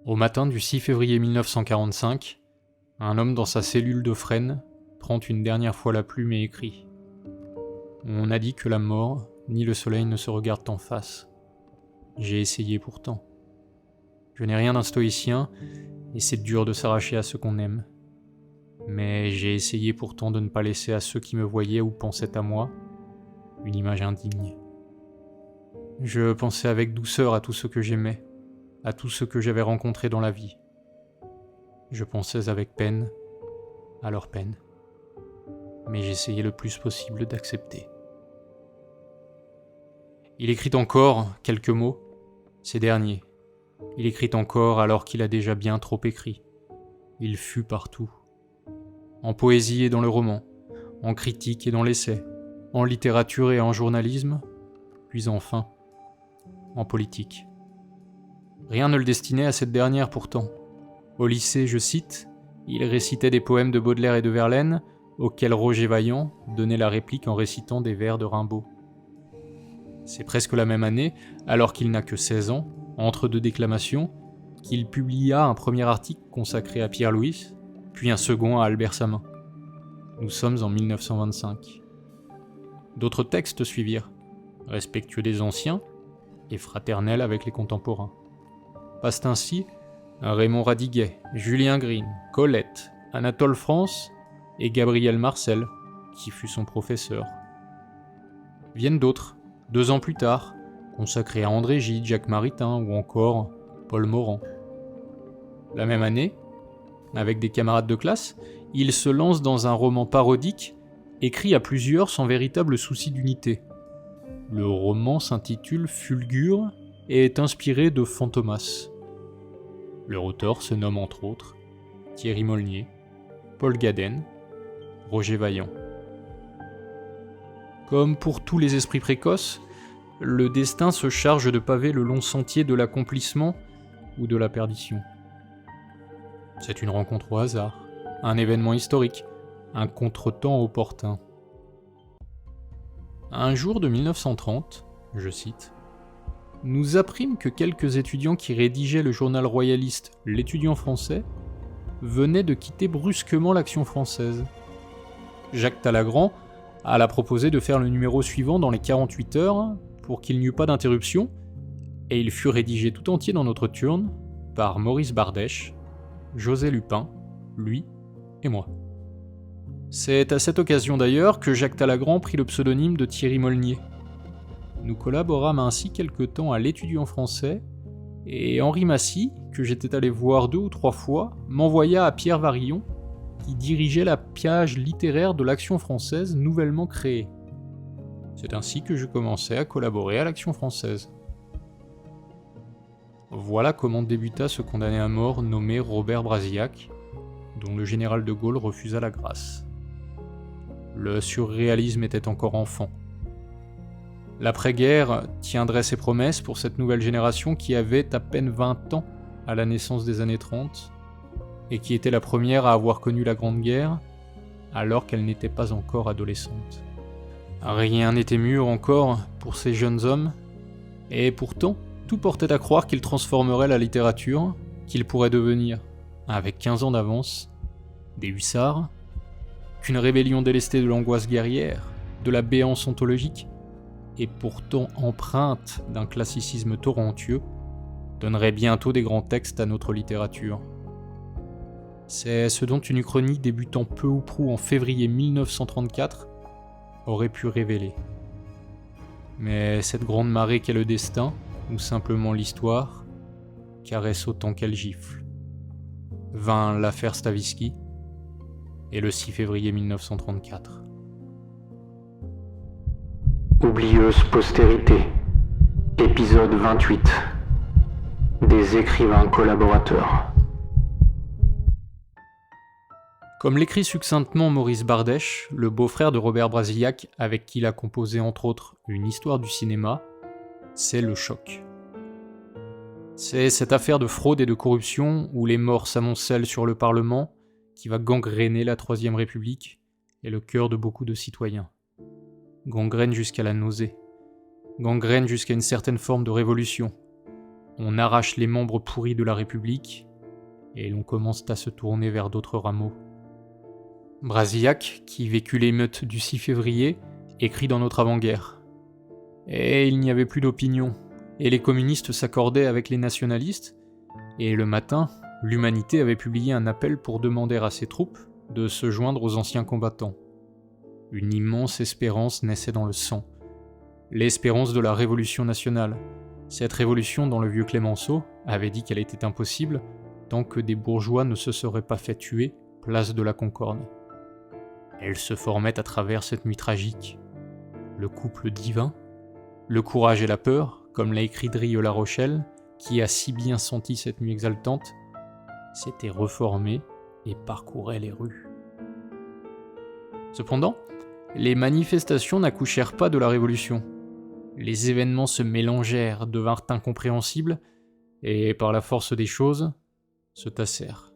Au matin du 6 février 1945, un homme dans sa cellule de Fresnes prend une dernière fois la plume et écrit : On a dit que la mort ni le soleil ne se regardent en face. J'ai essayé pourtant. Je n'ai rien d'un stoïcien, et c'est dur de s'arracher à ce qu'on aime. Mais j'ai essayé pourtant de ne pas laisser à ceux qui me voyaient ou pensaient à moi une image indigne. Je pensais avec douceur à tout ce que j'aimais, à tout ce que j'avais rencontré dans la vie. Je pensais avec peine à leur peine, mais j'essayais le plus possible d'accepter. Il écrit encore quelques mots, ces derniers. Il écrit encore alors qu'il a déjà bien trop écrit. Il fut partout. En poésie et dans le roman, en critique et dans l'essai, en littérature et en journalisme, puis enfin, en politique. Rien ne le destinait à cette dernière pourtant. Au lycée, je cite, il récitait des poèmes de Baudelaire et de Verlaine, auxquels Roger Vaillant donnait la réplique en récitant des vers de Rimbaud. C'est presque la même année, alors qu'il n'a que 16 ans, entre deux déclamations, qu'il publia un premier article consacré à Pierre Louis, puis un second à Albert Samin. Nous sommes en 1925. D'autres textes suivirent, respectueux des anciens et fraternels avec les contemporains. Passent ainsi Raymond Radiguet, Julien Green, Colette, Anatole France et Gabriel Marcel, qui fut son professeur. Viennent d'autres, 2 ans plus tard, consacrés à André Gide, Jacques Maritain ou encore Paul Morand. La même année, avec des camarades de classe, il se lance dans un roman parodique, écrit à plusieurs sans véritable souci d'unité. Le roman s'intitule Fulgure et est inspiré de Fantomas. Leur auteur se nomme entre autres Thierry Molnier, Paul Gaden, Roger Vaillant. Comme pour tous les esprits précoces, le destin se charge de paver le long sentier de l'accomplissement ou de la perdition. C'est une rencontre au hasard, un événement historique, un contretemps opportun. Un jour de 1930, je cite, nous apprîmes que quelques étudiants qui rédigeaient le journal royaliste L'Étudiant français venaient de quitter brusquement l'Action française. Jacques Talagrand alla proposer de faire le numéro suivant dans les 48 heures pour qu'il n'y eut pas d'interruption, et il fut rédigé tout entier dans notre turne par Maurice Bardèche, José Lupin, lui et moi. C'est à cette occasion d'ailleurs que Jacques Talagrand prit le pseudonyme de Thierry Molnier. Nous collaborâmes ainsi quelque temps à l'Étudiant français, et Henri Massy, que j'étais allé voir 2 ou 3 fois, m'envoya à Pierre Varillon, qui dirigeait la page littéraire de l'Action française nouvellement créée. C'est ainsi que je commençai à collaborer à l'Action française. Voilà comment débuta ce condamné à mort nommé Robert Brasillac, dont le général de Gaulle refusa la grâce. Le surréalisme était encore enfant. L'après-guerre tiendrait ses promesses pour cette nouvelle génération qui avait à peine 20 ans à la naissance des années 30 et qui était la première à avoir connu la Grande Guerre alors qu'elle n'était pas encore adolescente. Rien n'était mûr encore pour ces jeunes hommes, et pourtant, tout portait à croire qu'ils transformeraient la littérature, qu'ils pourraient devenir, avec 15 ans d'avance, des hussards, qu'une rébellion délestée de l'angoisse guerrière, de la béance ontologique, et pourtant empreinte d'un classicisme torrentueux, donnerait bientôt des grands textes à notre littérature. C'est ce dont une uchronie débutant peu ou prou en février 1934 aurait pu révéler. Mais cette grande marée qu'est le destin, ou simplement l'histoire, caresse autant qu'elle gifle. Vint l'affaire Stavisky, et le 6 février 1934. Oublieuse postérité. Épisode 28. Des écrivains collaborateurs. Comme l'écrit succinctement Maurice Bardèche, le beau-frère de Robert Brasillac, avec qui il a composé entre autres une histoire du cinéma, c'est le choc. C'est cette affaire de fraude et de corruption où les morts s'amoncellent sur le Parlement qui va gangréner la Troisième République et le cœur de beaucoup de citoyens. Gangrène jusqu'à la nausée. Gangrène jusqu'à une certaine forme de révolution. On arrache les membres pourris de la République et l'on commence à se tourner vers d'autres rameaux. Brasillac, qui vécut l'émeute du 6 février, écrit dans notre avant-guerre. Et il n'y avait plus d'opinion, et les communistes s'accordaient avec les nationalistes, et le matin, l'Humanité avait publié un appel pour demander à ses troupes de se joindre aux anciens combattants. Une immense espérance naissait dans le sang. L'espérance de la Révolution nationale. Cette révolution dont le vieux Clémenceau avait dit qu'elle était impossible tant que des bourgeois ne se seraient pas fait tuer, place de la Concorde. Elle se formait à travers cette nuit tragique. Le couple divin, le courage et la peur, comme l'a écrit Drieux La Rochelle, qui a si bien senti cette nuit exaltante, s'était reformé et parcourait les rues. Cependant, les manifestations n'accouchèrent pas de la Révolution. Les événements se mélangèrent, devinrent incompréhensibles, et par la force des choses, se tassèrent.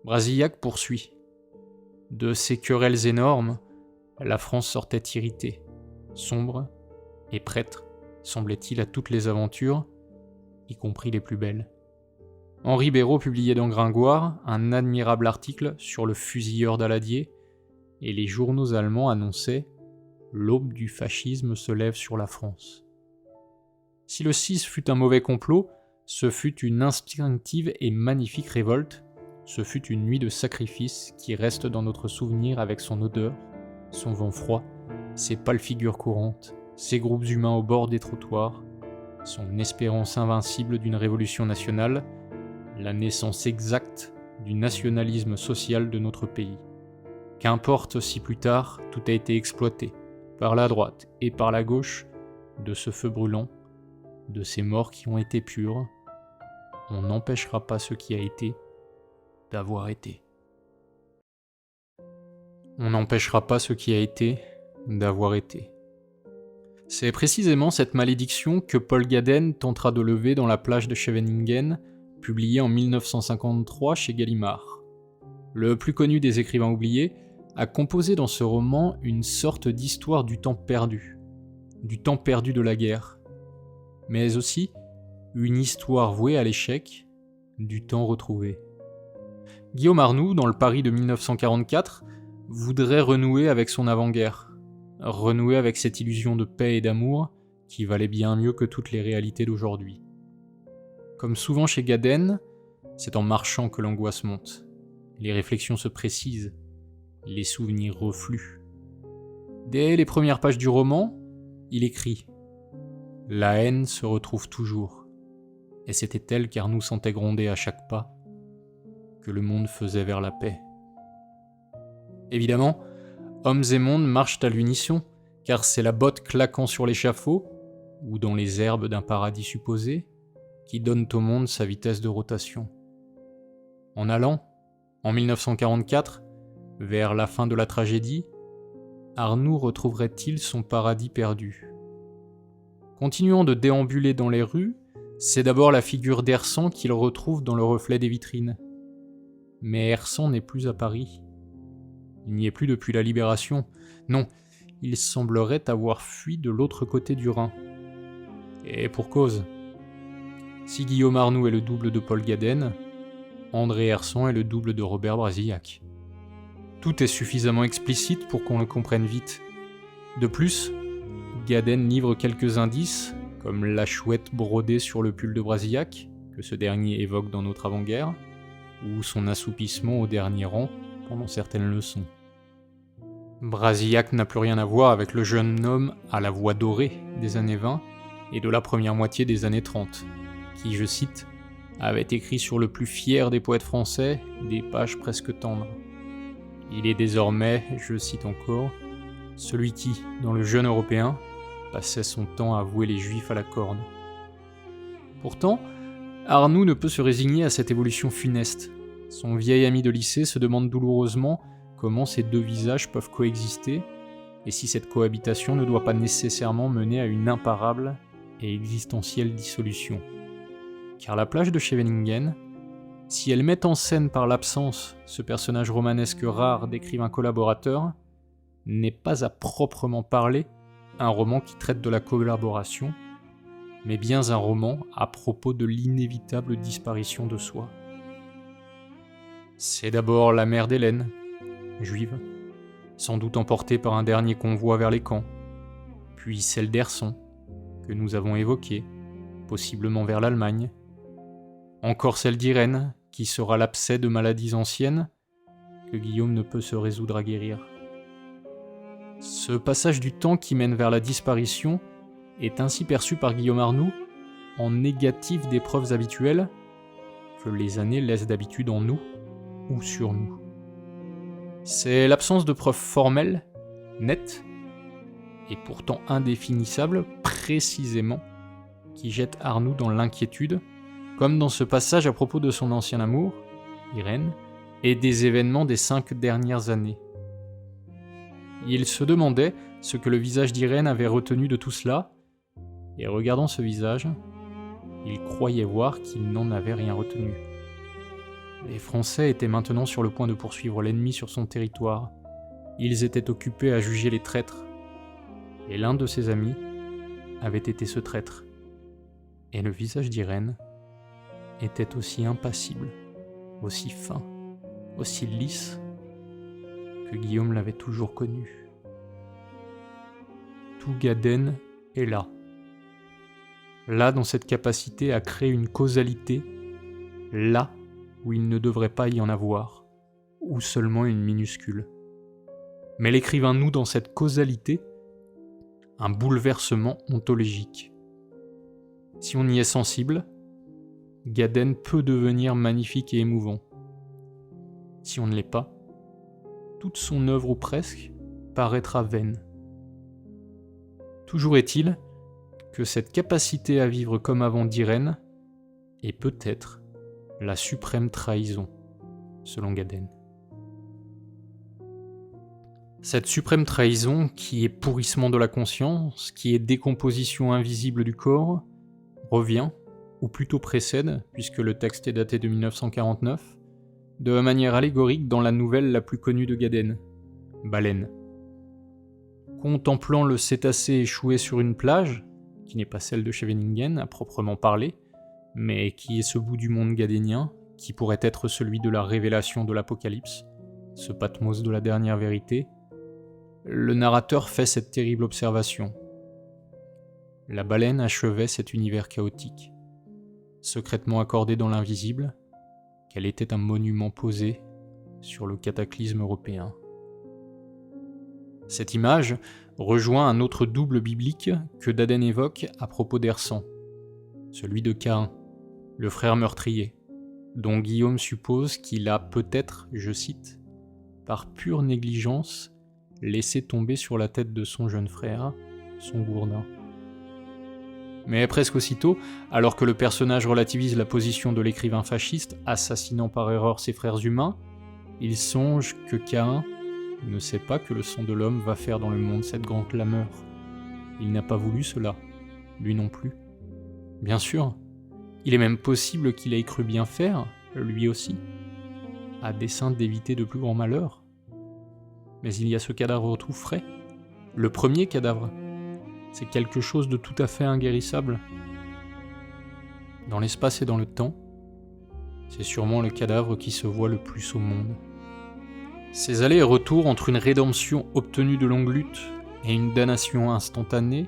Brasillac poursuit. De ces querelles énormes, la France sortait irritée, sombre et prête, semblait-il, à toutes les aventures, y compris les plus belles. Henri Béraud publiait dans Gringoire un admirable article sur le fusilleur d'Aladier, et les journaux allemands annonçaient « L'aube du fascisme se lève sur la France ». Si le 6 fut un mauvais complot, ce fut une instinctive et magnifique révolte, ce fut une nuit de sacrifice qui reste dans notre souvenir avec son odeur, son vent froid, ses pâles figures courantes, ses groupes humains au bord des trottoirs, son espérance invincible d'une révolution nationale, la naissance exacte du nationalisme social de notre pays. Qu'importe si plus tard tout a été exploité, par la droite et par la gauche, de ce feu brûlant, de ces morts qui ont été pures, on n'empêchera pas ce qui a été d'avoir été. On n'empêchera pas ce qui a été d'avoir été. C'est précisément cette malédiction que Paul Gaden tentera de lever dans La plage de Scheveningen, publié en 1953 chez Gallimard. Le plus connu des écrivains oubliés a composé dans ce roman une sorte d'histoire du temps perdu de la guerre, mais aussi une histoire vouée à l'échec du temps retrouvé. Guillaume Arnoux, dans le Paris de 1944, voudrait renouer avec son avant-guerre, renouer avec cette illusion de paix et d'amour qui valait bien mieux que toutes les réalités d'aujourd'hui. Comme souvent chez Gaden, c'est en marchant que l'angoisse monte. Les réflexions se précisent, les souvenirs refluent. Dès les premières pages du roman, il écrit « La haine se retrouve toujours, et c'était elle qu'Arnoux sentait gronder à chaque pas, que le monde faisait vers la paix. » Évidemment, hommes et monde marchent à l'unisson, car c'est la botte claquant sur l'échafaud, ou dans les herbes d'un paradis supposé, qui donne au monde sa vitesse de rotation. En allant, en 1944, vers la fin de la tragédie, Arnoux retrouverait-il son paradis perdu? Continuant de déambuler dans les rues, c'est d'abord la figure d'Hersan qu'il retrouve dans le reflet des vitrines. Mais Hersan n'est plus à Paris. Il n'y est plus depuis la Libération. Non, il semblerait avoir fui de l'autre côté du Rhin. Et pour cause. Si Guillaume Arnoux est le double de Paul Gaden, André Hersan est le double de Robert Brasillac. Tout est suffisamment explicite pour qu'on le comprenne vite. De plus, Gaden livre quelques indices, comme la chouette brodée sur le pull de Brasillac, que ce dernier évoque dans notre avant-guerre, ou son assoupissement au dernier rang pendant certaines leçons. Brasillac n'a plus rien à voir avec le jeune homme à la voix dorée des années 20 et de la première moitié des années 30, qui, je cite, avait écrit sur le plus fier des poètes français des pages presque tendres. Il est désormais, je cite encore, celui qui, dans le jeune européen, passait son temps à vouer les juifs à la corne. Pourtant, Arnoux ne peut se résigner à cette évolution funeste. Son vieil ami de lycée se demande douloureusement comment ces deux visages peuvent coexister et si cette cohabitation ne doit pas nécessairement mener à une imparable et existentielle dissolution. Car la plage de Scheveningen, si elle met en scène par l'absence ce personnage romanesque rare d'écrivain collaborateur, n'est pas à proprement parler un roman qui traite de la collaboration, mais bien un roman à propos de l'inévitable disparition de soi. C'est d'abord la mère d'Hélène, juive, sans doute emportée par un dernier convoi vers les camps, puis celle d'Erson, que nous avons évoquée, possiblement vers l'Allemagne, encore celle d'Irène, qui sera l'abcès de maladies anciennes que Guillaume ne peut se résoudre à guérir. Ce passage du temps qui mène vers la disparition est ainsi perçu par Guillaume Arnoux en négatif des preuves habituelles que les années laissent d'habitude en nous ou sur nous. C'est l'absence de preuves formelles, nettes, et pourtant indéfinissables précisément, qui jette Arnoux dans l'inquiétude, comme dans ce passage à propos de son ancien amour, Irène, et des événements des 5 dernières années. Il se demandait ce que le visage d'Irène avait retenu de tout cela, et regardant ce visage, il croyait voir qu'il n'en avait rien retenu. Les Français étaient maintenant sur le point de poursuivre l'ennemi sur son territoire. Ils étaient occupés à juger les traîtres, et l'un de ses amis avait été ce traître. Et le visage d'Irène était aussi impassible, aussi fin, aussi lisse que Guillaume l'avait toujours connu. Tout Gaden est là. Là dans cette capacité à créer une causalité, là où il ne devrait pas y en avoir, ou seulement une minuscule. Mais l'écrivain noue dans cette causalité un bouleversement ontologique. Si on y est sensible, Gaden peut devenir magnifique et émouvant. Si on ne l'est pas, toute son œuvre ou presque paraîtra vaine. Toujours est-il que cette capacité à vivre comme avant d'Irène est peut-être la suprême trahison, selon Gaden. Cette suprême trahison, qui est pourrissement de la conscience, qui est décomposition invisible du corps, revient, ou plutôt précède, puisque le texte est daté de 1949, de manière allégorique dans la nouvelle la plus connue de Gaden, Baleine. Contemplant le cétacé échoué sur une plage, qui n'est pas celle de Scheveningen à proprement parler, mais qui est ce bout du monde gadénien, qui pourrait être celui de la révélation de l'Apocalypse, ce Patmos de la dernière vérité, le narrateur fait cette terrible observation. La baleine achevait cet univers chaotique, secrètement accordé dans l'invisible, qu'elle était un monument posé sur le cataclysme européen. Cette image rejoint un autre double biblique que Gaden évoque à propos d'Ersan, celui de Caïn, le frère meurtrier, dont Guillaume suppose qu'il a peut-être, je cite, par pure négligence, laissé tomber sur la tête de son jeune frère, son gourdin. Mais presque aussitôt, alors que le personnage relativise la position de l'écrivain fasciste, assassinant par erreur ses frères humains, il songe que Caïn ne sait pas que le sang de l'homme va faire dans le monde cette grande clameur. Il n'a pas voulu cela, lui non plus. Bien sûr, il est même possible qu'il ait cru bien faire, lui aussi, à dessein d'éviter de plus grands malheurs. Mais il y a ce cadavre tout frais, le premier cadavre. C'est quelque chose de tout à fait inguérissable. Dans l'espace et dans le temps, c'est sûrement le cadavre qui se voit le plus au monde. Ces allers et retours entre une rédemption obtenue de longue lutte et une damnation instantanée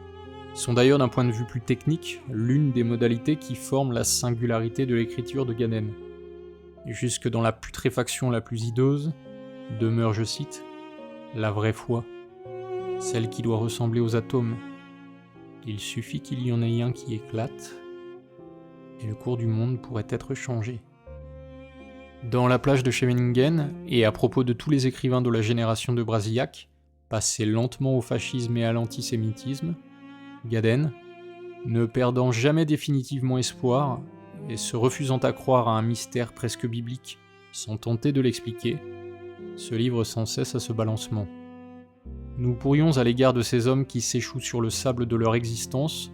sont d'ailleurs d'un point de vue plus technique l'une des modalités qui forment la singularité de l'écriture de Gaden. Jusque dans la putréfaction la plus hideuse, demeure, je cite, la vraie foi, celle qui doit ressembler aux atomes. Il suffit qu'il y en ait un qui éclate, et le cours du monde pourrait être changé. Dans La plage de Scheveningen, et à propos de tous les écrivains de la génération de Brasillac, passés lentement au fascisme et à l'antisémitisme, Gaden, ne perdant jamais définitivement espoir, et se refusant à croire à un mystère presque biblique, sans tenter de l'expliquer, se livre sans cesse à ce balancement. Nous pourrions, à l'égard de ces hommes qui s'échouent sur le sable de leur existence,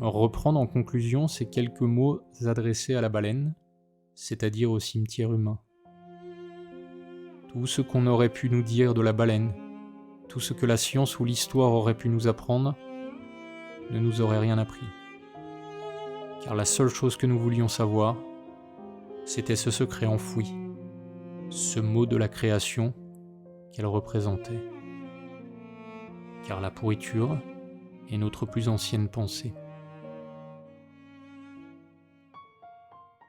reprendre en conclusion ces quelques mots adressés à la baleine, c'est-à-dire au cimetière humain. Tout ce qu'on aurait pu nous dire de la baleine, tout ce que la science ou l'histoire aurait pu nous apprendre, ne nous aurait rien appris. car la seule chose que nous voulions savoir, c'était ce secret enfoui, ce mot de la création qu'elle représentait. Car la pourriture est notre plus ancienne pensée.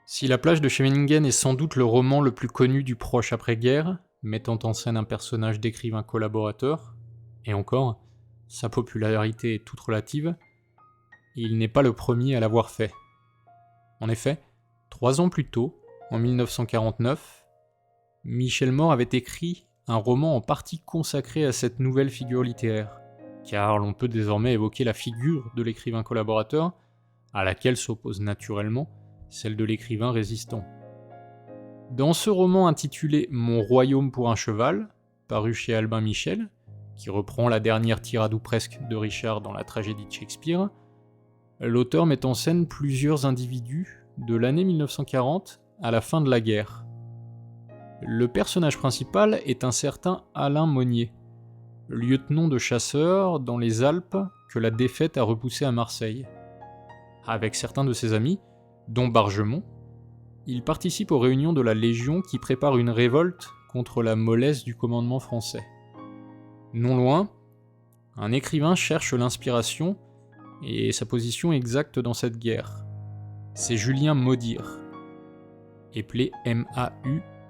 Si La plage de Scheveningen est sans doute le roman le plus connu du proche après-guerre, mettant en scène un personnage d'écrivain collaborateur, et encore, sa popularité est toute relative, il n'est pas le premier à l'avoir fait. En effet, 3 ans plus tôt, en 1949, Michel Mort avait écrit un roman en partie consacré à cette nouvelle figure littéraire, car l'on peut désormais évoquer la figure de l'écrivain collaborateur, à laquelle s'oppose naturellement celle de l'écrivain résistant. Dans ce roman intitulé Mon royaume pour un cheval, paru chez Albin Michel, qui reprend la dernière tirade ou presque de Richard dans la tragédie de Shakespeare, l'auteur met en scène plusieurs individus de l'année 1940 à la fin de la guerre. Le personnage principal est un certain Alain Monnier, lieutenant de chasseurs dans les Alpes que la défaite a repoussé à Marseille. Avec certains de ses amis, dont Bargemont, il participe aux réunions de la Légion qui prépare une révolte contre la mollesse du commandement français. Non loin, un écrivain cherche l'inspiration et sa position exacte dans cette guerre. C'est Julien Maudire, appelé M-A-U-D-I-R-E.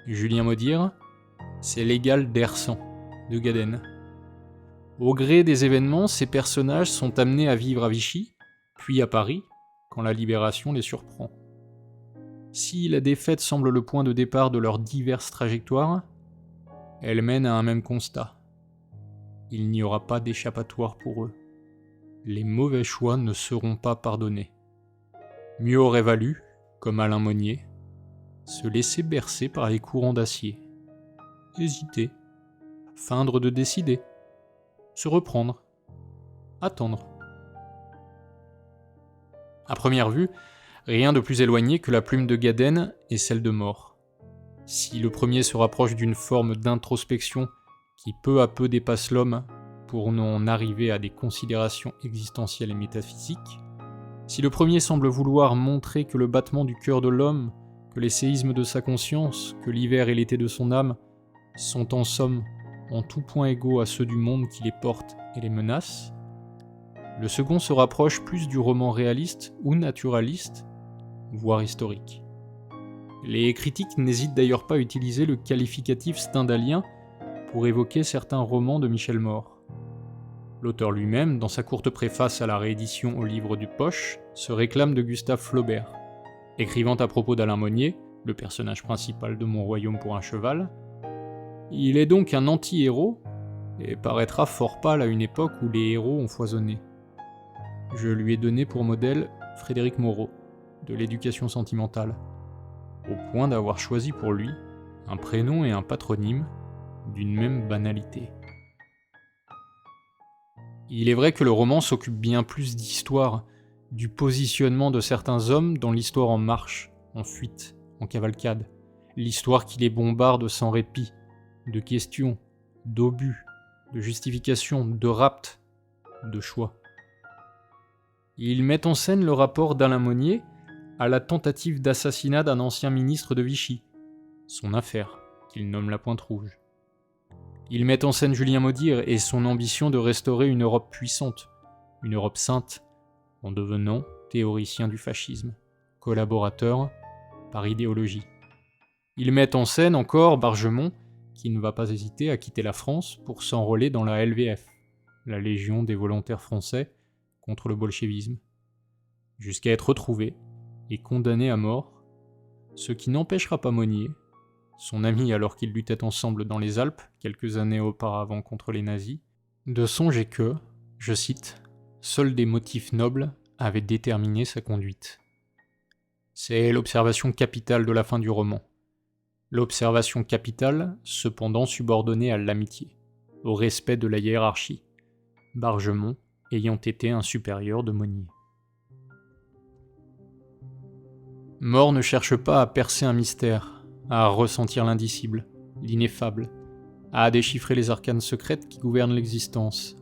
Julien Maudire, c'est l'égal d'Hersan, de Gaden. Au gré des événements, ces personnages sont amenés à vivre à Vichy, puis à Paris, quand la libération les surprend. Si la défaite semble le point de départ de leurs diverses trajectoires, elle mène à un même constat. Il n'y aura pas d'échappatoire pour eux. Les mauvais choix ne seront pas pardonnés. Mieux aurait valu, comme Alain Monnier, se laisser bercer par les courants d'acier, hésiter, feindre de décider, se reprendre, attendre. À première vue, rien de plus éloigné que la plume de Gaden et celle de Mort. Si le premier se rapproche d'une forme d'introspection qui peu à peu dépasse l'homme pour n'en arriver à des considérations existentielles et métaphysiques, si le premier semble vouloir montrer que le battement du cœur de l'homme, que les séismes de sa conscience, que l'hiver et l'été de son âme sont en somme en tout point égaux à ceux du monde qui les porte et les menace, le second se rapproche plus du roman réaliste ou naturaliste, voire historique. Les critiques n'hésitent d'ailleurs pas à utiliser le qualificatif stendhalien pour évoquer certains romans de Michel Mort. L'auteur lui-même, dans sa courte préface à la réédition au livre du Poche, se réclame de Gustave Flaubert, écrivant à propos d'Alain Monnier, le personnage principal de Mon royaume pour un cheval. Il est donc un anti-héros et paraîtra fort pâle à une époque où les héros ont foisonné. Je lui ai donné pour modèle Frédéric Moreau, de l'éducation sentimentale, au point d'avoir choisi pour lui un prénom et un patronyme d'une même banalité. Il est vrai que le roman s'occupe bien plus d'histoire, du positionnement de certains hommes dans l'histoire en marche, en fuite, en cavalcade, l'histoire qui les bombarde sans répit, de questions, d'obus, de justifications, de rapt, de choix. Il met en scène le rapport d'Alain Monnier à la tentative d'assassinat d'un ancien ministre de Vichy, son affaire, qu'il nomme la Pointe Rouge. Il met en scène Julien Maudire et son ambition de restaurer une Europe puissante, une Europe sainte, en devenant théoricien du fascisme, collaborateur par idéologie. Il met en scène encore Bargemont, qui ne va pas hésiter à quitter la France pour s'enrôler dans la LVF, la Légion des volontaires français, contre le bolchevisme, jusqu'à être retrouvé et condamné à mort, ce qui n'empêchera pas Monnier, son ami alors qu'ils luttaient ensemble dans les Alpes quelques années auparavant contre les nazis, de songer que, je cite, « seuls des motifs nobles avaient déterminé sa conduite ». C'est l'observation capitale de la fin du roman. L'observation capitale, cependant subordonnée à l'amitié, au respect de la hiérarchie, Bargemont ayant été un supérieur de Monnier. Mort ne cherche pas à percer un mystère, à ressentir l'indicible, l'ineffable, à déchiffrer les arcanes secrètes qui gouvernent l'existence.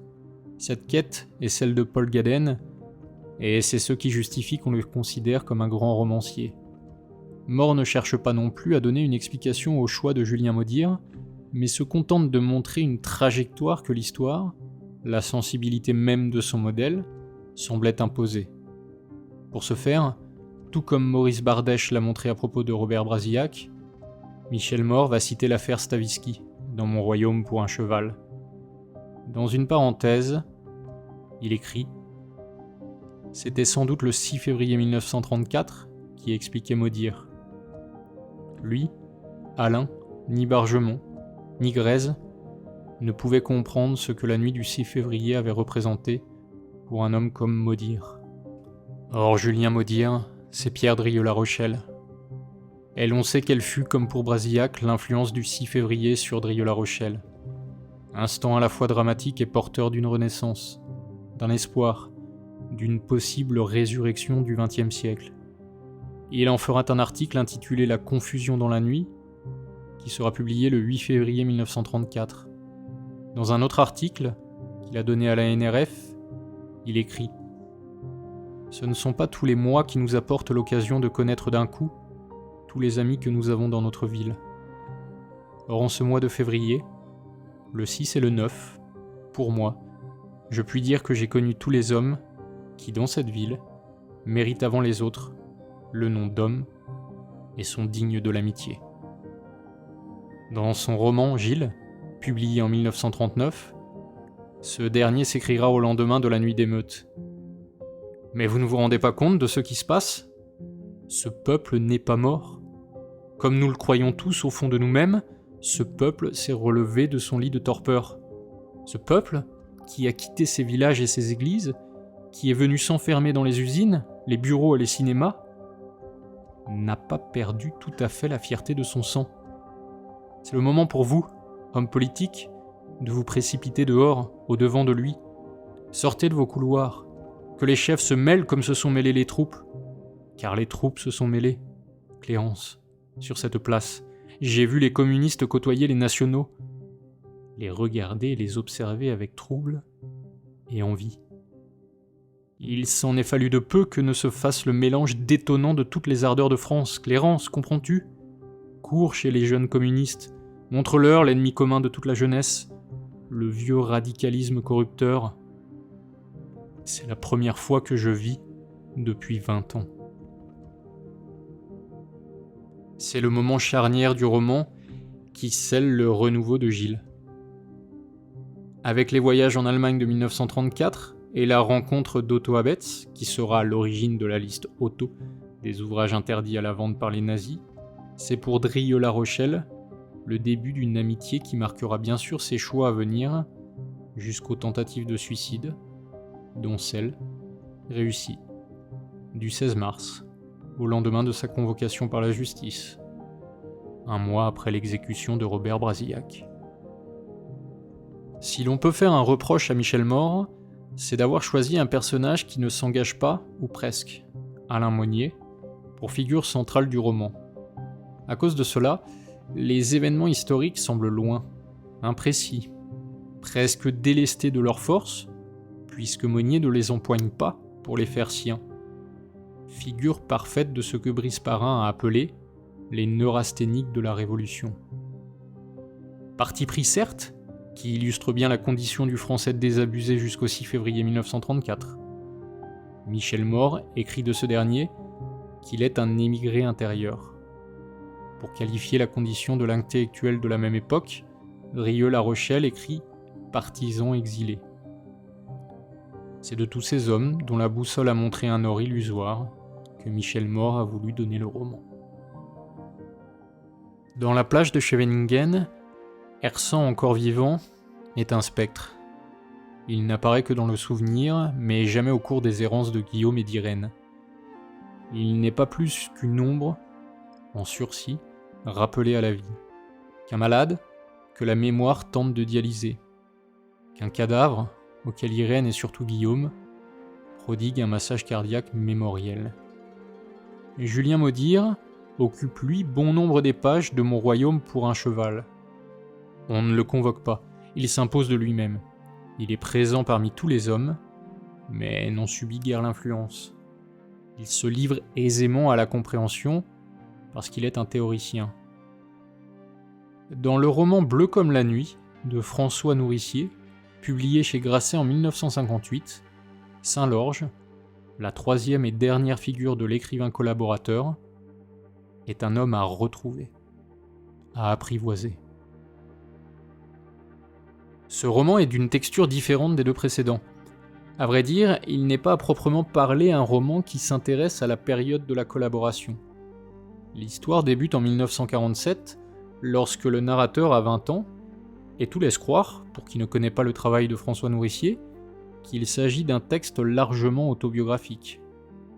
Cette quête est celle de Paul Gaden, et c'est ce qui justifie qu'on le considère comme un grand romancier. More ne cherche pas non plus à donner une explication au choix de Julien Maudir, mais se contente de montrer une trajectoire que l'histoire, la sensibilité même de son modèle, semblait imposer. Pour ce faire, tout comme Maurice Bardèche l'a montré à propos de Robert Brasillac, Michel More va citer l'affaire Stavisky dans Mon royaume pour un cheval. Dans une parenthèse, il écrit « C'était sans doute le 6 février 1934 qui expliquait Maudir. Lui, Alain, ni Bargemont, ni Grèze ne pouvaient comprendre ce que la nuit du 6 février avait représenté pour un homme comme Maudir. Or Julien Maudir, c'est Pierre Drieux-La Rochelle. Et l'on sait quelle fut, comme pour Brasillac, l'influence du 6 février sur Drieux-La Rochelle. Instant à la fois dramatique et porteur d'une renaissance, d'un espoir, d'une possible résurrection du XXe siècle. Il en fera un article intitulé « La confusion dans la nuit », qui sera publié le 8 février 1934. Dans un autre article, qu'il a donné à la NRF, il écrit « Ce ne sont pas tous les mois qui nous apportent l'occasion de connaître d'un coup tous les amis que nous avons dans notre ville. Or en ce mois de février, le 6 et le 9, pour moi, je puis dire que j'ai connu tous les hommes qui, dans cette ville, méritent avant les autres le nom d'homme et sont dignes de l'amitié. » Dans son roman Gilles, publié en 1939, ce dernier s'écrira au lendemain de la nuit d'émeute. « Mais vous ne vous rendez pas compte de ce qui se passe ? Ce peuple n'est pas mort. Comme nous le croyons tous au fond de nous-mêmes, ce peuple s'est relevé de son lit de torpeur. Ce peuple, qui a quitté ses villages et ses églises, qui est venu s'enfermer dans les usines, les bureaux et les cinémas, n'a pas perdu tout à fait la fierté de son sang. C'est le moment pour vous, hommes politiques, de vous précipiter dehors, au-devant de lui. Sortez de vos couloirs, que les chefs se mêlent comme se sont mêlés les troupes. Car les troupes se sont mêlées, Cléance, sur cette place. J'ai vu les communistes côtoyer les nationaux, les regarder et les observer avec trouble et envie. Il s'en est fallu de peu que ne se fasse le mélange détonnant de toutes les ardeurs de France. Clérance, comprends-tu ? Cours chez les jeunes communistes, montre-leur l'ennemi commun de toute la jeunesse, le vieux radicalisme corrupteur. C'est la première fois que je vis depuis 20 ans. C'est le moment charnière du roman qui scelle le renouveau de Gilles. Avec les voyages en Allemagne de 1934 et la rencontre d'Otto Abetz, qui sera à l'origine de la liste Otto des ouvrages interdits à la vente par les nazis, c'est pour Drieux-La Rochelle le début d'une amitié qui marquera bien sûr ses choix à venir jusqu'aux tentatives de suicide, dont celle, réussie, du 16 mars, au lendemain de sa convocation par la justice, un mois après l'exécution de Robert Brasillac. Si l'on peut faire un reproche à Michel More, c'est d'avoir choisi un personnage qui ne s'engage pas, ou presque, Alain Monnier, pour figure centrale du roman. À cause de cela, les événements historiques semblent loin, imprécis, presque délestés de leur force, puisque Monnier ne les empoigne pas pour les faire siens. Figure parfaite de ce que Brice Parrain a appelé les neurasthéniques de la Révolution. Parti pris certes, qui illustre bien la condition du français désabusé jusqu'au 6 février 1934. Michel More écrit de ce dernier qu'il est un émigré intérieur. Pour qualifier la condition de l'intellectuel de la même époque, Drieux-La Rochelle écrit « partisan exilé ». C'est de tous ces hommes dont la boussole a montré un or illusoire que Michel More a voulu donner le roman. Dans la plage de Scheveningen, Hersan encore vivant est un spectre. Il n'apparaît que dans le souvenir, mais jamais au cours des errances de Guillaume et d'Irène. Il n'est pas plus qu'une ombre, en sursis, rappelée à la vie. Qu'un malade, que la mémoire tente de dialyser. Qu'un cadavre, auquel Irène et surtout Guillaume prodigue un massage cardiaque mémoriel. Julien Maudir occupe lui bon nombre des pages de Mon royaume pour un cheval. On ne le convoque pas, il s'impose de lui-même. Il est présent parmi tous les hommes, mais n'en subit guère l'influence. Il se livre aisément à la compréhension parce qu'il est un théoricien. Dans le roman Bleu comme la nuit de François Nourricier, publié chez Grasset en 1958, Saint-Lorge, la troisième et dernière figure de l'écrivain collaborateur, est un homme à retrouver, à apprivoiser. Ce roman est d'une texture différente des deux précédents. À vrai dire, il n'est pas à proprement parler un roman qui s'intéresse à la période de la collaboration. L'histoire débute en 1947, lorsque le narrateur a 20 ans, et tout laisse croire, pour qui ne connaît pas le travail de François Nourricier, qu'il s'agit d'un texte largement autobiographique,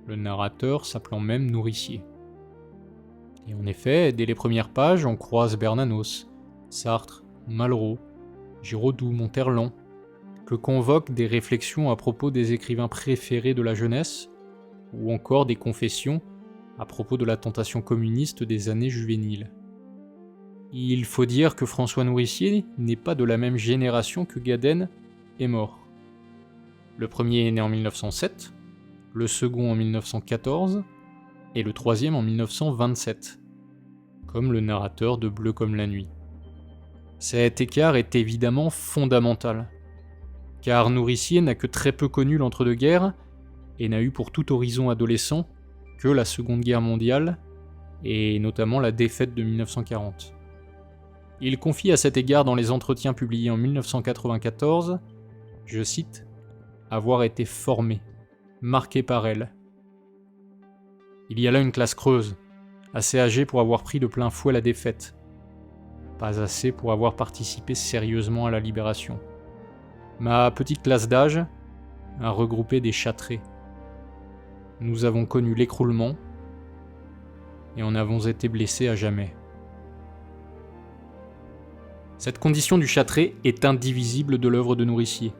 le narrateur s'appelant même Nourricier. Et en effet, dès les premières pages, on croise Bernanos, Sartre, Malraux, Giraudoux, Monterland, que convoquent des réflexions à propos des écrivains préférés de la jeunesse, ou encore des confessions à propos de la tentation communiste des années juvéniles. Il faut dire que François Nourricier n'est pas de la même génération que Gaden est mort. Le premier est né en 1907, le second en 1914, et le troisième en 1927, comme le narrateur de Bleu comme la nuit. Cet écart est évidemment fondamental, car Nourricier n'a que très peu connu l'entre-deux-guerres et n'a eu pour tout horizon adolescent que la Seconde Guerre mondiale et notamment la défaite de 1940. Il confie à cet égard dans les entretiens publiés en 1994, je cite, « avoir été formé, marqué par elle. Il y a là une classe creuse, assez âgée pour avoir pris de plein fouet la défaite, pas assez pour avoir participé sérieusement à la libération. Ma petite classe d'âge a regroupé des châtrés. Nous avons connu l'écroulement et en avons été blessés à jamais. » Cette condition du châtré est indivisible de l'œuvre de Nourricier.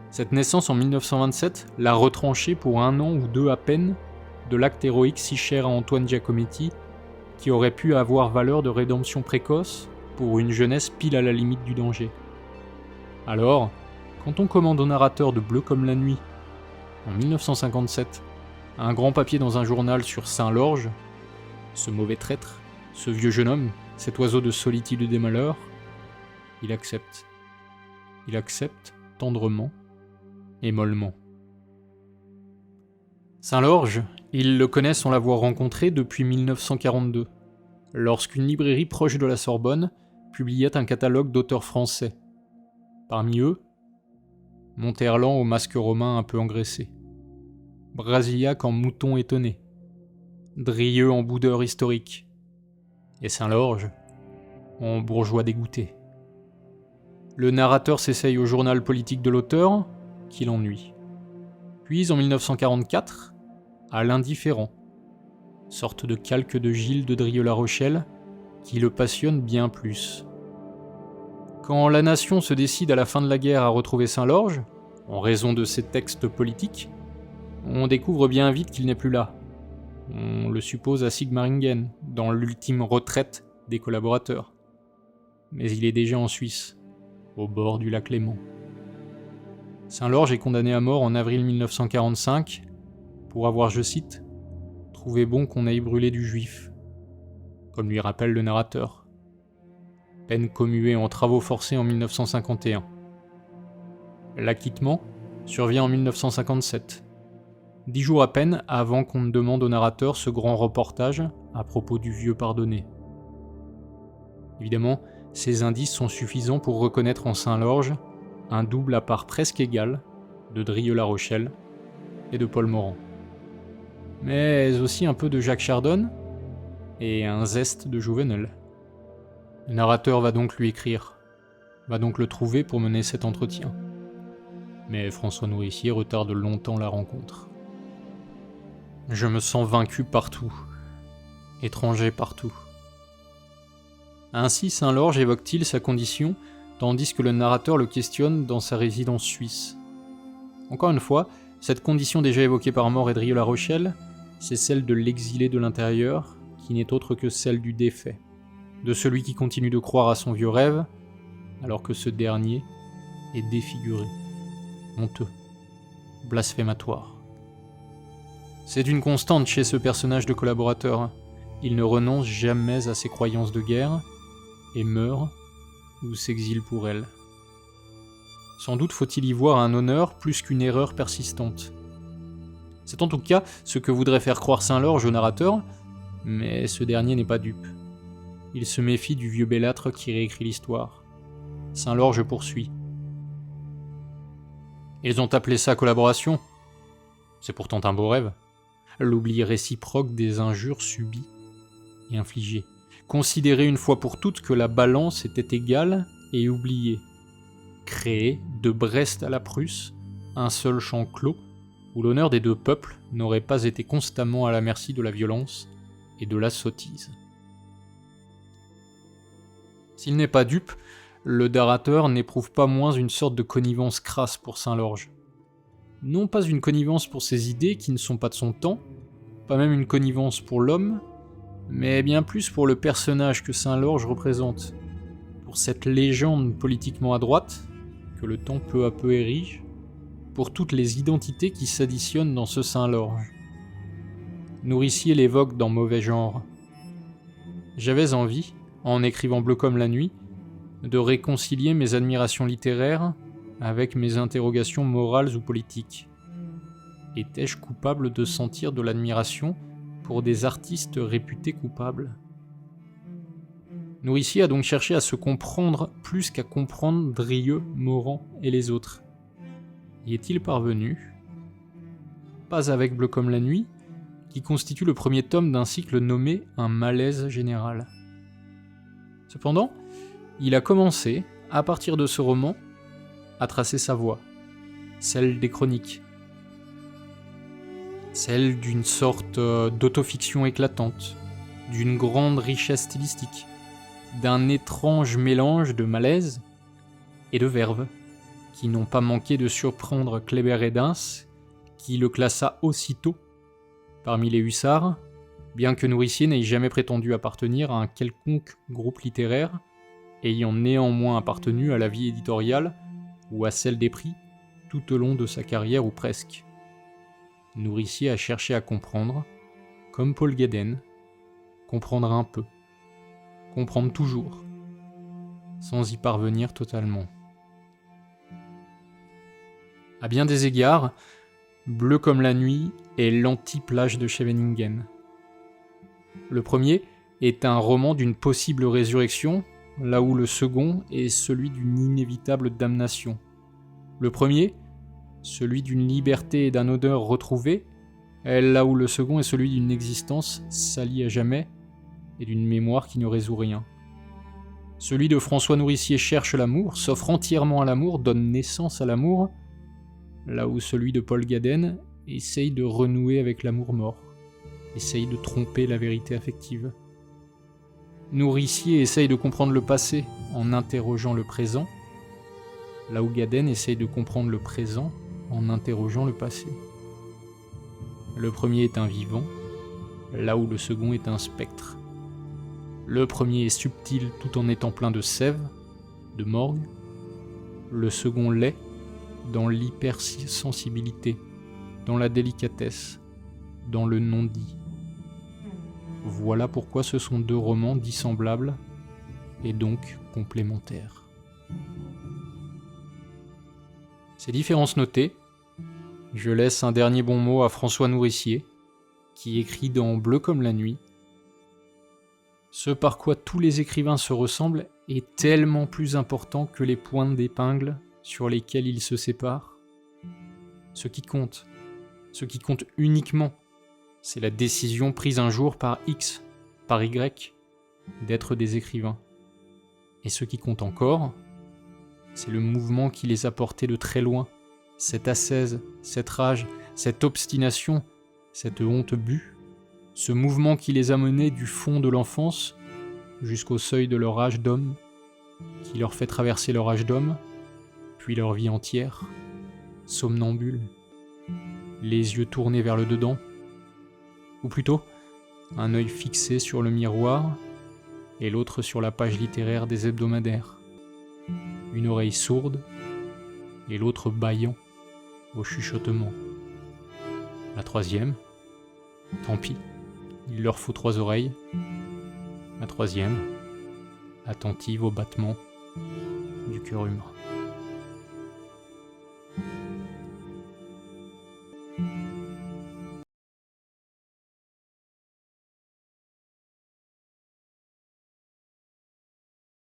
Cette naissance en 1927 l'a retranché pour 1 an ou 2 à peine de l'acte héroïque si cher à Antoine Giacometti, qui aurait pu avoir valeur de rédemption précoce pour une jeunesse pile à la limite du danger. Alors, quand on commande au narrateur de Bleu comme la nuit, en 1957, un grand papier dans un journal sur Saint-Lorge, ce mauvais traître, ce vieux jeune homme, cet oiseau de solitude et des malheurs, il accepte. Il accepte tendrement et mollement. Saint-Lorge, il le connaît sans l'avoir rencontré depuis 1942, lorsqu'une librairie proche de la Sorbonne publiait un catalogue d'auteurs français. Parmi eux, Monterland au masque romain un peu engraissé, Brasillac en mouton étonné, Drieux en boudeur historique, et Saint-Lorge en bourgeois dégoûté. Le narrateur s'essaye au journal politique de l'auteur, qui l'ennuie. Puis en 1944, à l'Indifférent, sorte de calque de Gilles de Drieux-La Rochelle, qui le passionne bien plus. Quand la nation se décide à la fin de la guerre à retrouver Saint-Lorge, en raison de ses textes politiques, on découvre bien vite qu'il n'est plus là. On le suppose à Sigmaringen, dans l'ultime retraite des collaborateurs. Mais il est déjà en Suisse, au bord du lac Léman. Saint-Lorge est condamné à mort en avril 1945 pour avoir, je cite, « trouvé bon qu'on aille brûler du juif », comme lui rappelle le narrateur. Peine commuée en travaux forcés en 1951. L'acquittement survient en 1957, 10 jours à peine avant qu'on ne demande au narrateur ce grand reportage à propos du vieux pardonné. Évidemment, ces indices sont suffisants pour reconnaître en Saint-Lorge un double à part presque égal de Drieux-La Rochelle et de Paul Morand. Mais aussi un peu de Jacques Chardon et un zeste de Jouvenel. Le narrateur va donc lui écrire, va donc le trouver pour mener cet entretien. Mais François Nourricier retarde longtemps la rencontre. Je me sens vaincu partout, étranger partout. Ainsi Saint-Lorge évoque-t-il sa condition, tandis que le narrateur le questionne dans sa résidence suisse. Encore une fois, cette condition déjà évoquée par More et Drieux-La Rochelle, c'est celle de l'exilé de l'intérieur, qui n'est autre que celle du défait, de celui qui continue de croire à son vieux rêve, alors que ce dernier est défiguré, honteux, blasphématoire. C'est une constante chez ce personnage de collaborateur. Il ne renonce jamais à ses croyances de guerre et meurt ou s'exile pour elles. Sans doute faut-il y voir un honneur plus qu'une erreur persistante. C'est en tout cas ce que voudrait faire croire Saint-Lorge au narrateur, mais ce dernier n'est pas dupe. Il se méfie du vieux bellâtre qui réécrit l'histoire. Saint-Lorge poursuit. Ils ont appelé ça collaboration. C'est pourtant un beau rêve. L'oubli réciproque des injures subies et infligées. Considérer une fois pour toutes que la balance était égale et oublier. Créer, de Brest à la Prusse, un seul champ clos où l'honneur des deux peuples n'aurait pas été constamment à la merci de la violence et de la sottise. S'il n'est pas dupe, le narrateur n'éprouve pas moins une sorte de connivence crasse pour Saint-Lorge. Non pas une connivence pour ses idées qui ne sont pas de son temps, pas même une connivence pour l'homme, mais bien plus pour le personnage que Saint-Lorge représente, pour cette légende politiquement à droite, que le temps peu à peu érige, pour toutes les identités qui s'additionnent dans ce Saint-Lorge. Nourricier l'évoque dans Mauvais genre. J'avais envie, en écrivant Bleu comme la nuit, de réconcilier mes admirations littéraires avec mes interrogations morales ou politiques. Étais-je coupable de sentir de l'admiration pour des artistes réputés coupables ? Nourricier a donc cherché à se comprendre plus qu'à comprendre Drieux, Morand et les autres. Y est-il parvenu ? Pas avec Bleu comme la nuit, qui constitue le premier tome d'un cycle nommé Un malaise général. Cependant, il a commencé, à partir de ce roman, à tracer sa voie, celle des chroniques, celle d'une sorte d'autofiction éclatante, d'une grande richesse stylistique, d'un étrange mélange de malaise et de verve, qui n'ont pas manqué de surprendre Kléber Hedins, qui le classa aussitôt parmi les hussards, bien que Nourricier n'ait jamais prétendu appartenir à un quelconque groupe littéraire, ayant néanmoins appartenu à la vie éditoriale ou à celle des prix tout au long de sa carrière ou presque. Nourricier a cherché à comprendre, comme Paul Gaden, comprendre un peu, comprendre toujours, sans y parvenir totalement. À bien des égards, Bleu comme la nuit est l'anti-plage de Scheveningen. Le premier est un roman d'une possible résurrection, là où le second est celui d'une inévitable damnation. Le premier, celui d'une liberté et d'un honneur retrouvés, là où le second est celui d'une existence salie à jamais et d'une mémoire qui ne résout rien. Celui de François Nourricier cherche l'amour, s'offre entièrement à l'amour, donne naissance à l'amour, là où celui de Paul Gaden essaye de renouer avec l'amour mort, essaye de tromper la vérité affective. Nourricier essaye de comprendre le passé en interrogeant le présent, là où Gaden essaye de comprendre le présent en interrogeant le passé. Le premier est un vivant, là où le second est un spectre. Le premier est subtil tout en étant plein de sève, de morgue. Le second l'est dans l'hypersensibilité, dans la délicatesse, dans le non-dit. Voilà pourquoi ce sont deux romans dissemblables et donc complémentaires. Ces différences notées, je laisse un dernier bon mot à François Nourricier, qui écrit dans Bleu comme la nuit. Ce par quoi tous les écrivains se ressemblent est tellement plus important que les points d'épingle sur lesquels ils se séparent. Ce qui compte uniquement, c'est la décision prise un jour par X, par Y, d'être des écrivains. Et ce qui compte encore, c'est le mouvement qui les a portés de très loin, cette ascèse, cette rage, cette obstination, cette honte bue, ce mouvement qui les a menés du fond de l'enfance jusqu'au seuil de leur âge d'homme, qui leur fait traverser leur âge d'homme, puis leur vie entière, somnambule, les yeux tournés vers le dedans, ou plutôt un œil fixé sur le miroir et l'autre sur la page littéraire des hebdomadaires, une oreille sourde et l'autre bâillant, au chuchotement. La troisième, tant pis, il leur faut 3 oreilles. La troisième, attentive au battement du cœur humain.